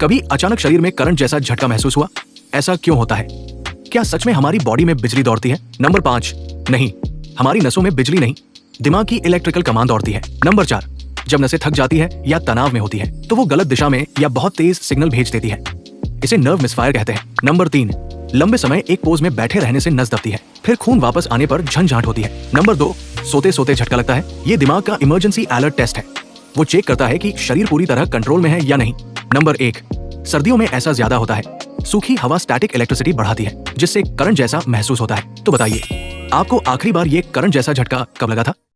कभी अचानक शरीर में करंट जैसा झटका महसूस हुआ? ऐसा क्यों होता है? क्या सच में हमारी बॉडी में बिजली दौड़ती है? नंबर 5, नहीं, हमारी नसों में बिजली नहीं, दिमाग की इलेक्ट्रिकल कमांड दौड़ती है। नंबर 4, जब नसें थक जाती है या तनाव में होती है तो वो गलत दिशा में या बहुत तेज सिग्नल भेज देती है। इसे नर्व मिसफायर कहते हैं। नंबर 3, लंबे समय एक पोज में बैठे रहने से नस दबती है, फिर खून वापस आने पर झंझाट होती है। नंबर 2, सोते सोते झटका लगता है। ये दिमाग का इमरजेंसी अलर्ट टेस्ट है, वो चेक करता है कि शरीर पूरी तरह कंट्रोल में है या नहीं। नंबर 1, सर्दियों में ऐसा ज्यादा होता है। सूखी हवा स्टैटिक इलेक्ट्रिसिटी बढ़ाती है जिससे करंट जैसा महसूस होता है। तो बताइए, आपको आखिरी बार ये करंट जैसा झटका कब लगा था?